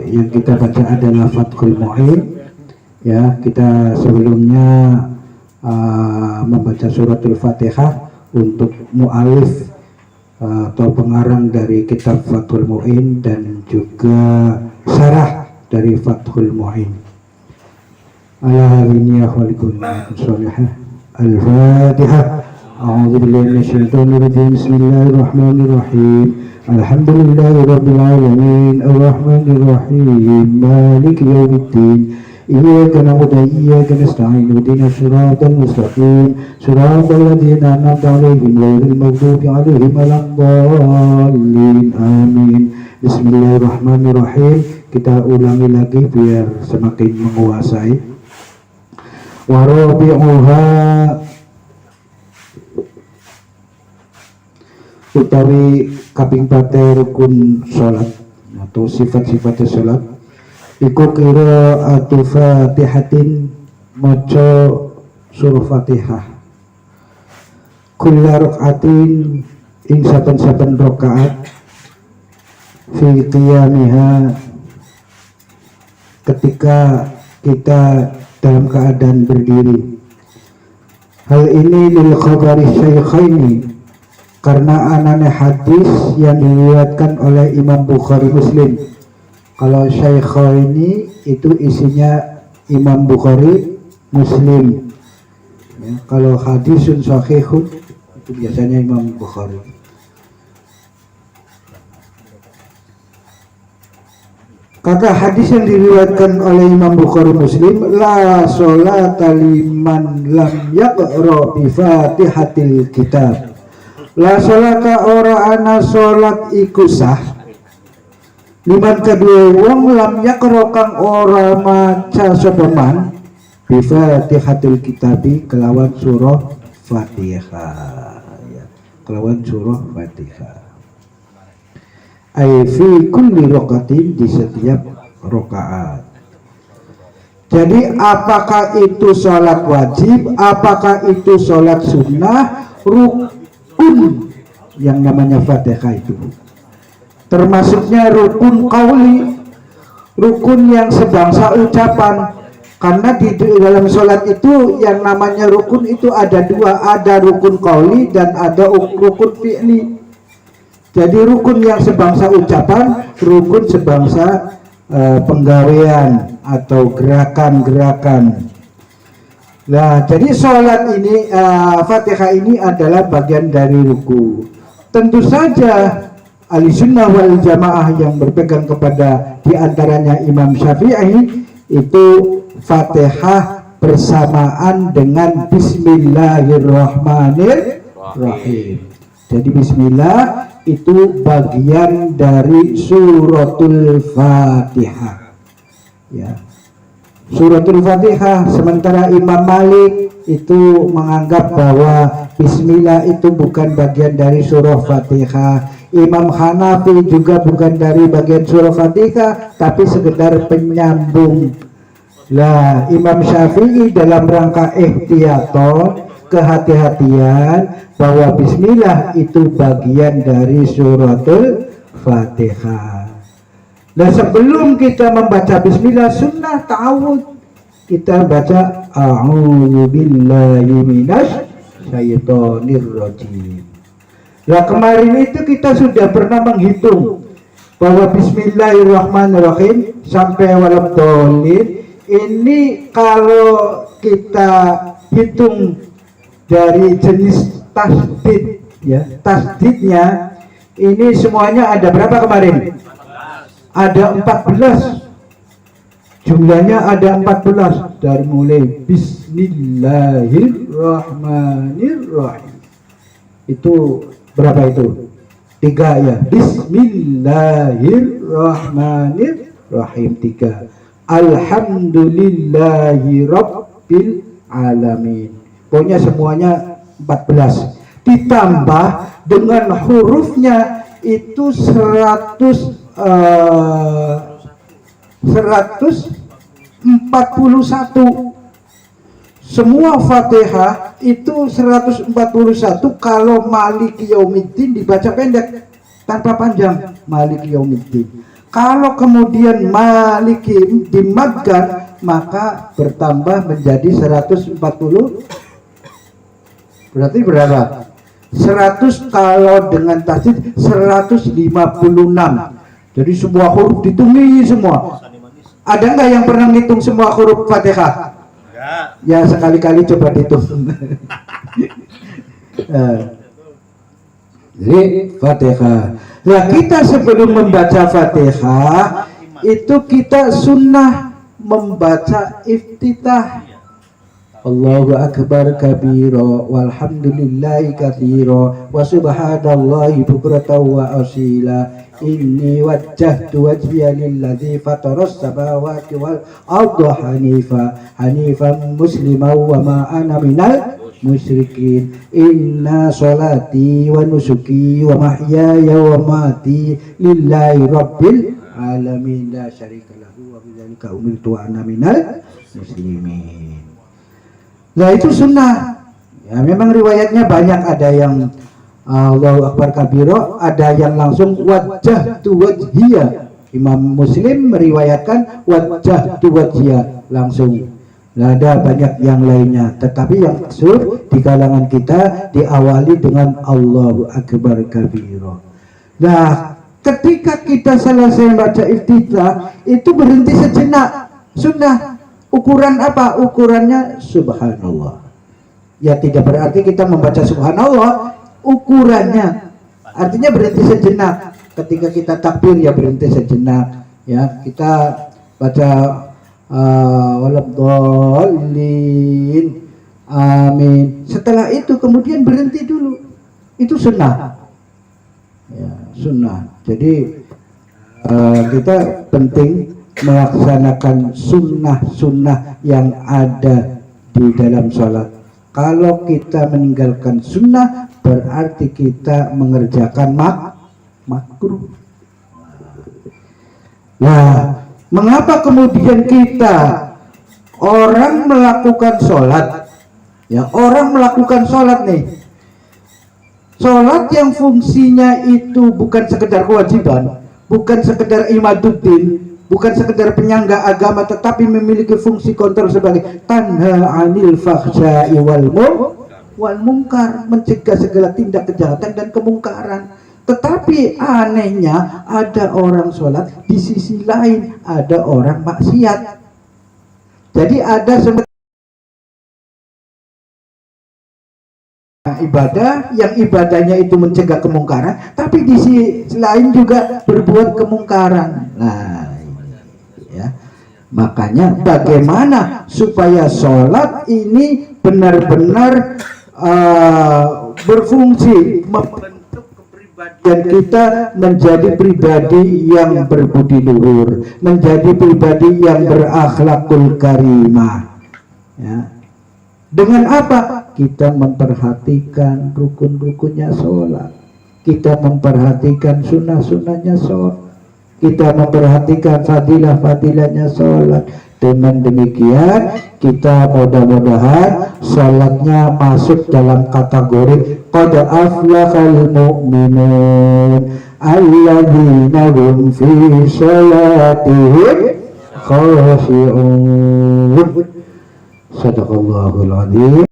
Yang kita baca adalah Fathul Mu'in. Ya, kita sebelumnya membaca suratul Fatihah untuk mu'alif atau pengarang dari kitab Fathul Mu'in dan juga syarah dari Fathul Mu'in. Ala habiniya khaliqul salihah. Al-Fatihah. A'udzu billahi minasyaitonir rajim. Bismillahirrahmanirrahim. Alhamdulillahi rabbil alamin. Arrahmanir rahim. Maliki yaumiddin. Iyyaka na'budu wa iyyaka nasta'in. Ihdinas siratal mustaqim. Siratal ladzina an'amta 'alaihim ghairil maghdubi 'alaihim waladdallin. Amin. Bismillahirrahmanirrahim. Kita ulangi lagi biar semakin menguasai. Wa rabi'uha utawi kaping pate rukun salat atau sifat-sifat salat iku qira'atu Fatihatin, maca surah Fatihah, kulla rakaatin ing saben-saben rakaat, fi qiyamiha ketika kita dalam keadaan berdiri. Hal ini lil khabari syaikhaini, karena anane hadis yang diriwayatkan oleh Imam Bukhari Muslim. Kalau syaikhaini itu isinya Imam Bukhari Muslim ya, kalau hadisun sahihun itu biasanya Imam Bukhari. Kata hadis yang diriwayatkan oleh Imam Bukhari Muslim, la sholata liman lam yaqra bi Fatihatil kitab. La sholata ora ana sholat iku sah liman kedua wong lam yaqra kang ora maca sapa man bi Fatihatil kitabi kelawan surah Fatihah ya, kelawan surah Fatihah. Ai fi kulli raqatin, di setiap rakaat. Jadi apakah itu sholat wajib, apakah itu sholat sunnah, rukun yang namanya Fatihah itu termasuknya rukun qauli, rukun yang sebangsa ucapan. Karena di dalam sholat itu yang namanya rukun itu ada dua, ada rukun qauli dan ada rukun fi'li. Jadi rukun yang sebangsa ucapan, rukun sebangsa penggawean atau gerakan-gerakan. Nah, jadi sholat ini, Fatihah ini adalah bagian dari ruku. Tentu saja ahli sunnah wal jamaah yang berpegang kepada diantaranya Imam Syafi'i itu Fatihah bersamaan dengan Bismillahirrahmanirrahim. Jadi Bismillah itu bagian dari suratul Fatihah ya. Suratul Fatihah, sementara Imam Malik itu menganggap bahwa Bismillah itu bukan bagian dari surah Fatihah. Imam Hanafi juga bukan dari bagian surah Fatihah, tapi sekedar penyambung. Lah, Imam Syafi'i dalam rangka ihtiyaton, kehati-hatian, bahwa Bismillah itu bagian dari suratul Fatihah. Dan sebelum kita membaca Bismillah, sunnah ta'awudz, kita baca a'udzu billahi minasy syaithanir rajim. Nah, kemarin itu kita sudah pernah menghitung bahwa Bismillahirrahmanirrahim sampai waladhdallin ini kalau kita hitung dari jenis tasdid ya, tasdidnya ini semuanya ada berapa kemarin? Ada 14, jumlahnya ada 14 dari mulai Bismillahirrahmanirrahim. Itu berapa itu? 3 ya. Bismillahirrahmanirrahim 3. Alhamdulillahi rabbil alamin. Pokoknya semuanya 14. Ditambah dengan hurufnya itu 141. Semua Fatihah itu 141 kalau Maliki Yaumiddin dibaca pendek tanpa panjang, Maliki Yaumiddin. Kalau kemudian maliki dimadkan, maka bertambah menjadi 140. Berarti berapa? 100 kalau dengan tasdid 156. Jadi semua huruf ditulis semua. Ada nggak yang pernah ngitung semua huruf Fatihah? Ya sekali-kali coba dihitung. Jadi Fatihah. Nah kita sebelum membaca Fatihah itu kita sunnah membaca iftitah. Allahu akbar kabira walhamdulillahi katsira wa subhanallahi bukratan wa asila. Inni wajjahtu wajhiya lilladzi fataras samawati wal arda hanifan musliman wa ma ana minal musyrikin. Inna sholati wa nusuki wa mahyaya wa mati lillahi rabbil alamin la syarika lahu wa bidzalika umirtu wa ana minal muslimin. Nah itu sunnah ya, memang riwayatnya banyak, ada yang Allahu akbar kabiro, ada yang langsung wajah tu wajhiya. Imam Muslim meriwayatkan wajah tu wajhiya langsung. Nah, ada banyak yang lainnya, tetapi yang maksud di kalangan kita diawali dengan Allahu akbar kabiro. Nah, ketika kita selesai baca iftitah itu berhenti sejenak. Sunnah. Ukuran apa? Ukurannya subhanallah. Ya tidak berarti kita membaca subhanallah. Ukurannya artinya berhenti sejenak. Ketika kita takbir ya berhenti sejenak. Ya kita baca waladhdallin amin. Setelah itu kemudian berhenti dulu. Itu sunnah. Ya, sunnah. Jadi kita penting melaksanakan sunnah-sunnah yang ada di dalam sholat. Kalau kita meninggalkan sunnah berarti kita mengerjakan makruh. Nah, mengapa kemudian kita orang melakukan sholat, ya orang melakukan sholat nih, sholat yang fungsinya itu bukan sekedar kewajiban, bukan sekedar imaduddin, bukan sekedar penyangga agama, tetapi memiliki fungsi kontrol sebagai tanha anil fahsya'i wal munkar, mencegah segala tindak kejahatan dan kemungkaran. Tetapi anehnya ada orang sholat, di sisi lain ada orang maksiat. Jadi ada ibadah yang ibadahnya itu mencegah kemungkaran, tapi di sisi lain juga berbuat kemungkaran. Nah, ya. Makanya bagaimana supaya sholat ini benar-benar berfungsi membentuk kepribadian kita menjadi pribadi yang berbudi luhur, menjadi pribadi yang berakhlakul karimah. Ya. Dengan apa? Kita memperhatikan rukun-rukunnya sholat, kita memperhatikan sunnah-sunnahnya sholat, kita memperhatikan fadilah-fadilahnya sholat. Dengan demikian kita mudah-mudahan sholatnya masuk dalam kategori qad aflahal mu'minun alladzina hum fi sholatihim khashi'un. Sadaqallahul adzim.